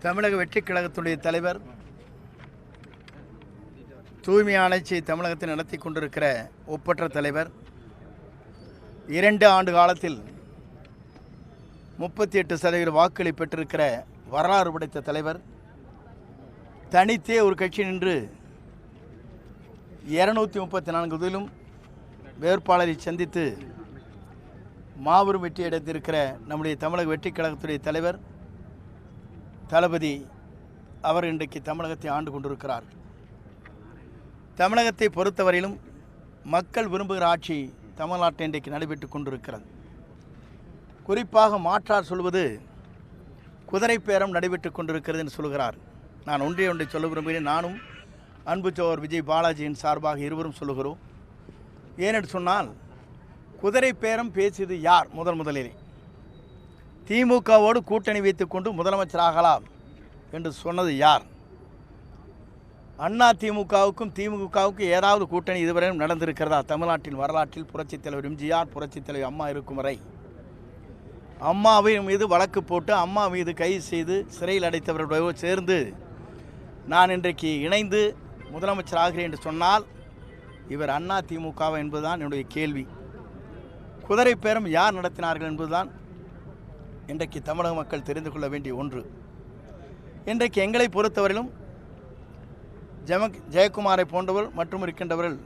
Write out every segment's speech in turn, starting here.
தமிழக வெற்றிக் கழகத்துடைய தலைவர் தூய்மை ஆணைச்சி தமிழகத்தை நடத்தி கொண்டிருக்கிற ஒப்பற்ற தலைவர் 2 ஆண்டு காலத்தில் 38% வாக்குகளை பெற்றிருக்கிற வரலாறு படைத்த தலைவர் தனித்தே ஒரு கட்சி நின்று 234 தொகுதியிலும் வேட்பாளரை சந்தித்து மாபெரும் வெற்றி அடைந்திருக்கிற நம்முடைய தமிழக வெற்றிக் கழகத்துடைய தலைவர் தளபதி அவர் இன்றைக்கு தமிழகத்தை ஆண்டு கொண்டிருக்கிறார். தமிழகத்தை பொறுத்தவரையிலும் மக்கள் விரும்புகிற ஆட்சி தமிழ்நாட்டில் இன்றைக்கு நடைபெற்று கொண்டிருக்கிறது. குறிப்பாக மாற்றார் சொல்வது குதிரை பேரம் நடைபெற்று கொண்டிருக்கிறது என்று சொல்கிறார். நான் ஒன்றை சொல்ல விரும்புகிறேன். நானும் அன்பு சோர் விஜய் பாலாஜியின் சார்பாக இருவரும் சொல்லுகிறோம். ஏனென்று சொன்னால் குதிரை பேரம் பேசியது யார்? முதலிலே திமுகவோடு கூட்டணி வைத்துக்கொண்டு முதலமைச்சராகலாம் என்று சொன்னது யார்? அண்ணா திமுகவுக்கும் திமுகவுக்கும் ஏதாவது கூட்டணி இதுவரையும் நடந்திருக்கிறதா? தமிழ்நாட்டின் வரலாற்றில் புரட்சித் தலைவர் எம்ஜிஆர், புரட்சித் தலைவர் அம்மா இருக்கும் வரை அம்மாவின் மீது வழக்கு போட்டு அம்மா மீது கைது செய்து சிறையில் அடைத்தவர்களோடு சேர்ந்து நான் இன்றைக்கு இணைந்து முதலமைச்சர் ஆகிறேன் என்று சொன்னால் இவர் அண்ணா திமுக என்பதுதான் என்னுடைய கேள்வி. குதிரை பேரம் யார் நடத்தினார்கள் என்பதுதான் இன்றைக்கு தமிழக மக்கள் தெரிந்து கொள்ள வேண்டிய ஒன்று. இன்றைக்கு எங்களை பொறுத்தவரையிலும் ஜெயக்குமாரை போன்றவர் மற்றும் இருக்கின்றவர்கள்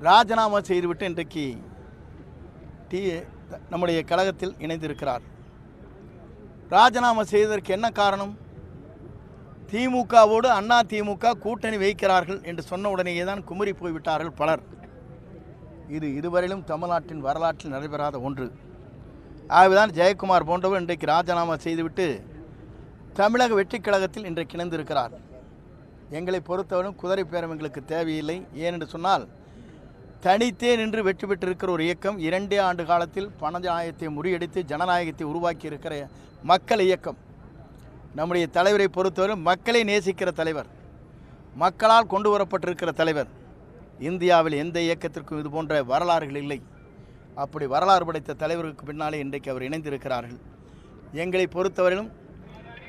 ராஜினாமா செய்துவிட்டு இன்றைக்கு நம்முடைய கழகத்தில் இணைந்திருக்கிறார். ராஜினாமா செய்வதற்கு என்ன காரணம்? திமுகவோடு அண்ணா திமுக கூட்டணி வைக்கிறார்கள் என்று சொன்ன உடனேயே தான் குமரி போய்விட்டார்கள் பலர். இது இதுவரையிலும் தமிழ்நாட்டின் வரலாற்றில் நடைபெறாத ஒன்று. ஆகவேதான் ஜெயக்குமார் போன்றவர் இன்றைக்கு ராஜினாமா செய்துவிட்டு தமிழக வெற்றிக் கழகத்தில் இன்றைக்கு இணைந்திருக்கிறார். எங்களை பொறுத்தவரையும் குதிரை பேரம் எங்களுக்கு தேவையில்லை. ஏனென்று சொன்னால் தனித்தே நின்று வெற்றி பெற்றிருக்கிற ஒரு இயக்கம் 2 ஆண்டு காலத்தில் பணஜனநாயகத்தை முறியடித்து ஜனநாயகத்தை உருவாக்கி இருக்கிற மக்கள் இயக்கம். நம்முடைய தலைவரை பொறுத்தவரை மக்களை நேசிக்கிற தலைவர், மக்களால் கொண்டு வரப்பட்டிருக்கிற தலைவர். இந்தியாவில் எந்த இயக்கத்திற்கும் இது போன்ற வரலாறுகள் இல்லை. அப்படி வரலாறு படைத்த தலைவருக்கு பின்னாலே இன்றைக்கு அவர் இணைந்திருக்கிறார்கள். எங்களை பொறுத்தவரையிலும்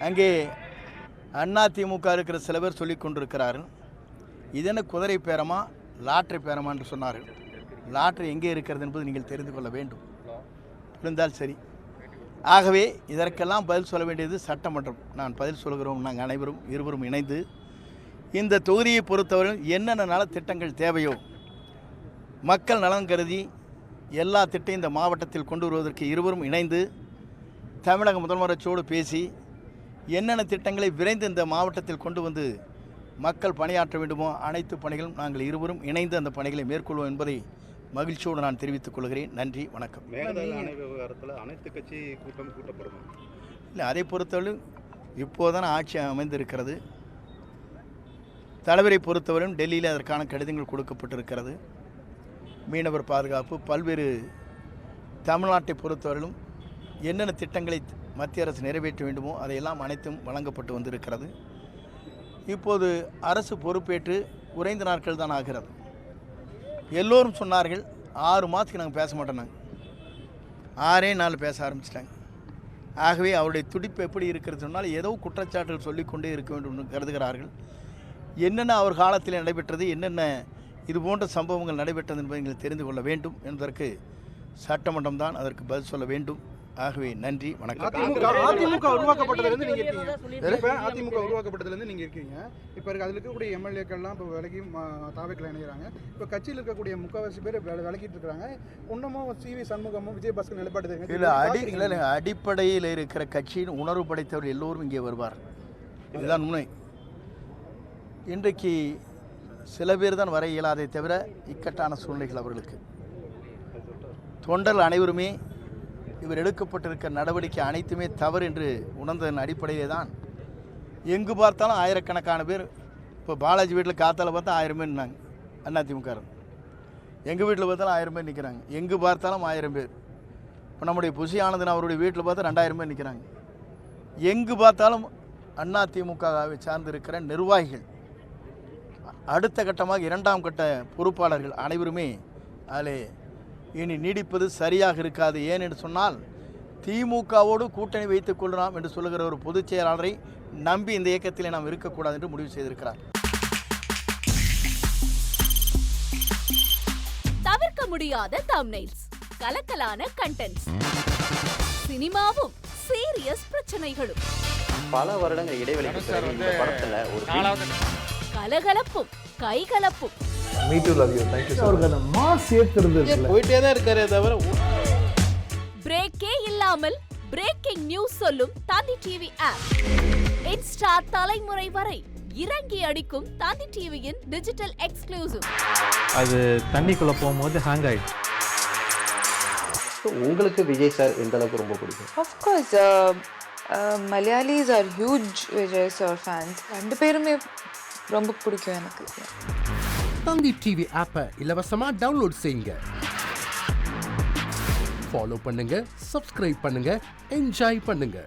அங்கே அதிமுக இருக்கிற சில பேர் சொல்லிக் கொண்டிருக்கிறார்கள், இதென்ன குதிரை பேரமா லாட்ரி பேரமா என்று சொன்னார்கள். லாட்ரி எங்கே இருக்கிறது என்பது நீங்கள் தெரிந்து கொள்ள வேண்டும். இருந்தால் சரி. ஆகவே இதற்கெல்லாம் பதில் சொல்ல வேண்டியது சட்டமன்றம். நான் பதில் சொல்கிறோம். நாங்கள் அனைவரும் இருவரும் இணைந்து இந்த தொகுதியை பொறுத்தவரை என்னென்ன நலத்திட்டங்கள் தேவையோ மக்கள் நலன் கருதி எல்லா திட்டம் இந்த மாவட்டத்தில் கொண்டு வருவதற்கு இருவரும் இணைந்து தமிழக முதலமைச்சரோடு பேசி என்னென்ன திட்டங்களை விரைந்து இந்த மாவட்டத்தில் கொண்டு வந்து மக்கள் பணியாற்ற வேண்டுமோ அனைத்து பணிகளும் நாங்கள் இருவரும் இணைந்து அந்த பணிகளை மேற்கொள்வோம் என்பதை மகிழ்ச்சியோடு நான் தெரிவித்துக் கொள்கிறேன். நன்றி, வணக்கம். அனைத்து கட்சி கூட்டம் கூட்டப்படும் இல்லை, அதை பொறுத்தவரை இப்போதான ஆட்சி அமைந்திருக்கிறது. தலைவரை பொறுத்தவரையும் டெல்லியில் அதற்கான கடிதங்கள் கொடுக்கப்பட்டிருக்கிறது. மீனவர் பாதுகாப்பு, பல்வேறு தமிழ்நாட்டை பொறுத்தவரையிலும் என்னென்ன திட்டங்களை மத்திய அரசு நிறைவேற்ற வேண்டுமோ அதையெல்லாம் அனைத்தும் வழங்கப்பட்டு வந்திருக்கிறது. இப்போது அரசு பொறுப்பேற்று குறைந்த நாட்கள் தான் ஆகிறது. எல்லோரும் சொன்னார்கள் 6 மாதத்துக்கு நாங்கள் பேச மாட்டோம். 6 நாள் பேச ஆரம்பிச்சிட்டாங்க. ஆகவே அவருடைய துடிப்பு எப்படி இருக்கிறது சொன்னால் ஏதோ குற்றச்சாட்டுகள் சொல்லிக்கொண்டே இருக்க வேண்டும் என்று கருதுகிறார்கள். என்னென்ன அவர் காலத்தில் நடைபெற்றது, என்னென்ன இது போன்ற சம்பவங்கள் நடைபெற்றது என்பதை நீங்கள் தெரிந்து கொள்ள வேண்டும் என்பதற்கு சட்டமன்றம் தான் அதற்கு பதில் சொல்ல வேண்டும். ஆகவே நன்றி, வணக்கம். அதிமுக உருவாக்கப்பட்டதுலேருந்து நீங்கள் இருக்கீங்க. அதிமுக உருவாக்கப்பட்டதுலேருந்து நீங்கள் இருக்கீங்க. இப்போ அதில் இருக்கக்கூடிய எம்எல்ஏக்கள்லாம் இப்போ விலகி தாவைக்கில் இணைகிறாங்க. இப்போ கட்சியில் இருக்கக்கூடிய முக்கால்வாசி பேர் விலகிட்டு இருக்கிறாங்க. இன்னமும் CV சண்முகமும் விஜயபாஸ்கர் நிலைப்பாடு இல்லை அடிப்படையில் இருக்கிற கட்சியின் உணர்வு படைத்தவர் எல்லோரும் இங்கே வருவார். இதுதான் உண்மை. இன்றைக்கு சில பேர் தான் வர இயலாதே தவிர இக்கட்டான சூழ்நிலைகள் அவர்களுக்கு. தொண்டர்கள் அனைவருமே இவர் எடுக்கப்பட்டிருக்கிற நடவடிக்கை அனைத்துமே தவறு என்று உணர்ந்ததன் அடிப்படையிலே தான் எங்கு பார்த்தாலும் ஆயிரக்கணக்கான பேர். இப்போ பாலாஜி வீட்டில் காத்தால பார்த்தா 1000 பேர் நின்னாங்க அதிமுக. எங்கள் வீட்டில் பார்த்தாலும் 1000 பேர் நிற்கிறாங்க. எங்கு பார்த்தாலும் 1000 பேர். இப்போ நம்முடைய புஷி ஆனந்தன் அவருடைய வீட்டில் பார்த்தா 2000 பேர் நிற்கிறாங்க. எங்கு பார்த்தாலும் அதிமுகவை சார்ந்திருக்கிற நிர்வாகிகள், அடுத்த கட்டமாக 2ஆம் கட்ட பொறுப்பாளர்கள் அனைவருமே அதில் இனி நீடிப்பது சரியாக இருக்காது. ஏன் என்று சொன்னால் திமுகவோடு கூட்டணி வைத்துக் கொள்ளலாம் என்று சொல்லுகிற ஒரு பொதுச் செயலாளரை நம்பி இந்த இயக்கத்திலே நாம் இருக்கக்கூடாது என்று முடிவு செய்திருக்கிறார். தவிர்க்க முடியாத தம்ப்நெயில்ஸ், கலக்கலான கண்டென்ட்ஸ், சினிமாவும் சீரியஸ் பிரச்சனைகளும், பல வருடங்கள் இடைவெளிக்கு பிறகு இந்த படத்துல ஒரு கலகலப்பும் கைகலப்பும், போயிட்டே தான் இருக்காரே தவிர பிரேக்கே இல்லாமல் பிரேக்கிங் நியூஸ் சொல்லும் தந்தி டிவி ஆப். இன்ஸ்டா தலைமுறை வரை இறங்கி அடிக்கும் தந்தி டிவியின் டிஜிட்டல் எக்ஸ்க்ளூசிவ். அது தண்ணிக்குள்ள போகும்போது ஹேங் ஆயிடுச்சு. உங்களுக்கு விஜய் சார் எந்த அளவுக்கு ரொம்ப பிடிக்கும்? Of course, Malayalis are huge Vijay sir fans. ரெண்டு பேருமே ரொம்ப பிடிக்கும் எனக்கு. தந்தி டிவி ஆப்பை இலவசமா டவுன்லோட் செய்யுங்க. ஃபாலோ பண்ணுங்க, சப்ஸ்கிரைப் பண்ணுங்க, என்ஜாய் பண்ணுங்க.